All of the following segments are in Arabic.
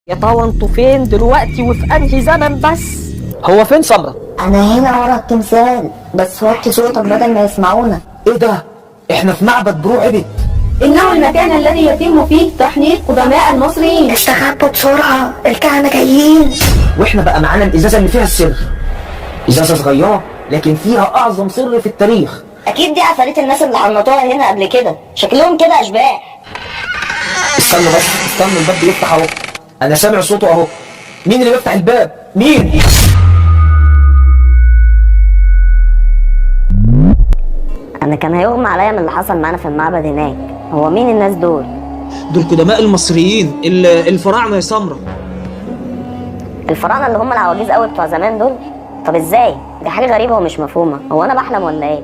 يا ترى انتوا فين دلوقتي وفي انهي زمن بس؟ هو فين سمرة؟ انا هنا ورا التمثال، بس وطي صوتك بدل ما يسمعونا. ايه ده؟ احنا في معبد برو عبد. إنه المكان الذي يتم فيه تحنيط قدماء المصريين. استخبوا بسرعة، الكهنة جايين. واحنا بقى معانا الازازة اللي فيها السر. ازازة صغيرة لكن فيها اعظم سر في التاريخ. اكيد دي عفاريت الناس اللي حنطوها هنا قبل كده، شكلهم كده اشباح. استنى بس، استنى الباب بيفتح اهو. انا سامع صوته اهو. مين اللي بيفتح الباب؟ مين؟ انا كان هيغمى عليا من اللي حصل معانا في المعبد هناك. هو مين الناس دول؟ دول قدماء المصريين الفراعنه يا سمرة. الفراعنه اللي هم العواجيز قوي بتوع زمان دول؟ طب ازاي؟ دي حاجه غريبه ومش مفهومه. هو انا بحلم ولا ايه؟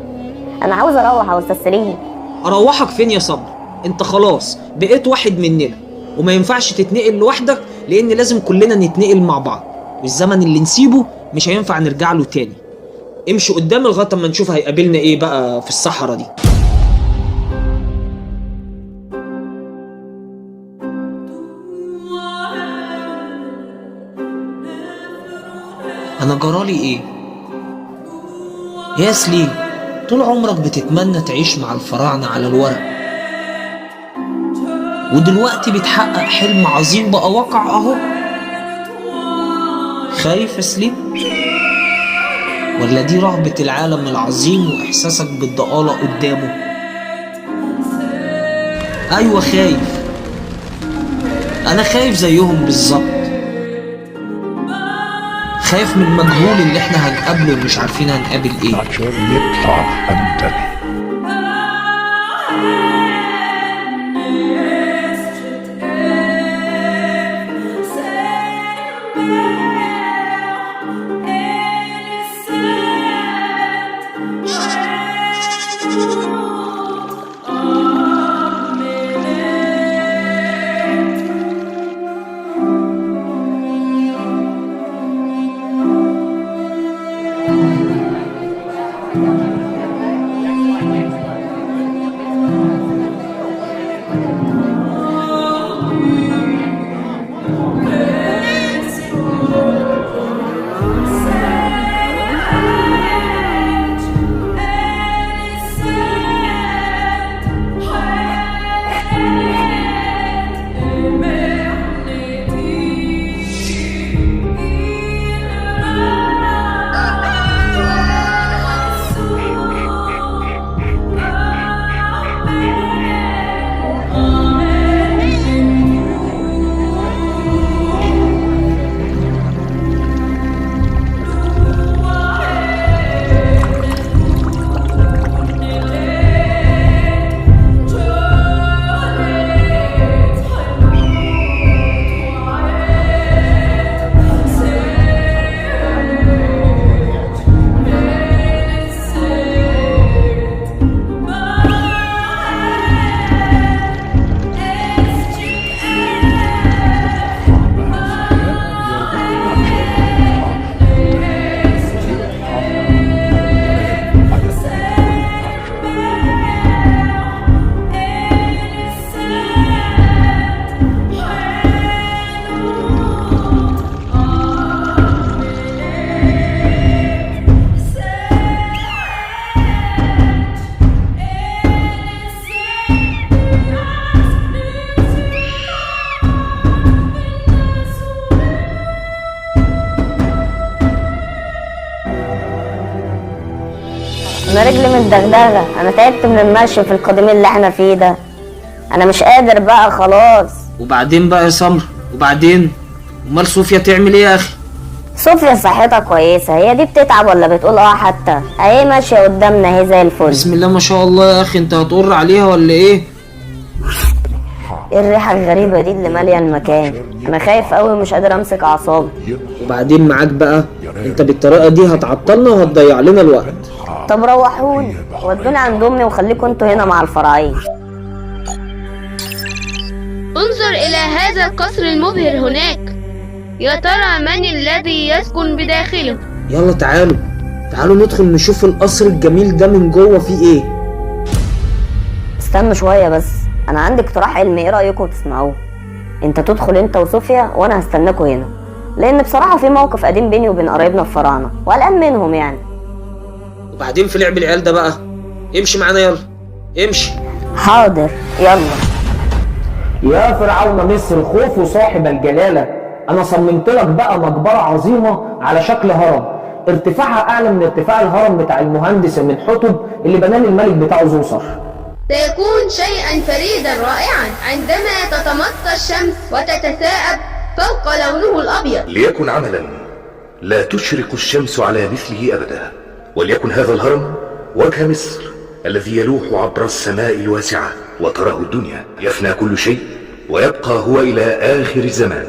انا عاوز اروح يا استاذ سليم. اروحك فين يا سمرة؟ انت خلاص بقيت واحد مننا وما ينفعش تتنقل لوحدك، لان لازم كلنا نتنقل مع بعض، والزمن اللي نسيبه مش هينفع نرجع له تاني. امشي قدام لغايه اما نشوف هيقابلنا ايه بقى في الصحراء دي. انا جرالي ايه يا سليم؟ طول عمرك بتتمنى تعيش مع الفراعنه على الورق، ودلوقتي بتحقق حلم عظيم بقى واقع اهو. خايف يا سليم؟ ولا دي رهبة العالم العظيم واحساسك بالضآلة قدامه؟ ايوه خايف، انا خايف زيهم بالظبط. خايف من المجهول اللي احنا هنقابله ومش عارفين هنقابل ايه. انا رجلي متدغدغه، انا تعبت من المشي في القديم اللي احنا فيه ده. انا مش قادر بقى خلاص. وبعدين بقى يا سمرة؟ وبعدين؟ امال صوفيا تعمل ايه يا اخي؟ صوفيا صحتها كويسه، هي دي بتتعب ولا بتقول حتى اهي ماشيه قدامنا اهي زي الفل. بسم الله ما شاء الله يا اخي، انت هتقر عليها ولا ايه؟ ايه الريحه الغريبه دي اللي ماليه المكان؟ انا خايف قوي ومش قادر امسك اعصابي. وبعدين معاك بقى؟ انت بالطريقه دي هتعطلنا وهتضيع لنا الوقت. طب روحوني ودوني عند امي وخليكوا انتوا هنا مع الفراعين. انظر إلى هذا القصر المبهر هناك. يا ترى من الذي يسكن بداخله؟ يلا تعالوا ندخل نشوف القصر الجميل ده من جوه فيه ايه. استنوا شويه بس، انا عندي اقتراح علمي، ايه رايكم تسمعوه؟ انت تدخل انت وصوفيا وانا هستناكوا هنا، لان بصراحه في موقف قديم بيني وبين قرايبنا الفراعنه وقلقان منهم يعني. وبعدين في لعب العيال ده بقى، امشي معانا يلا امشي. حاضر يلا. يا فرعون مصر خوف صاحب الجلالة، أنا صممت لك بقى مقبرة عظيمة على شكل هرم، ارتفاعها أعلى من ارتفاع الهرم بتاع المهندس من حتب اللي بناه الملك بتاعه زوسر. سيكون شيئا فريدا رائعا عندما تتمطى الشمس وتتثاءب فوق لونه الأبيض. ليكن عملا لا تشرق الشمس على مثله أبدا، وليكن هذا الهرم وجه مصر الذي يلوح عبر السماء الواسعة وتراه الدنيا. يفنى كل شيء ويبقى هو إلى آخر الزمان.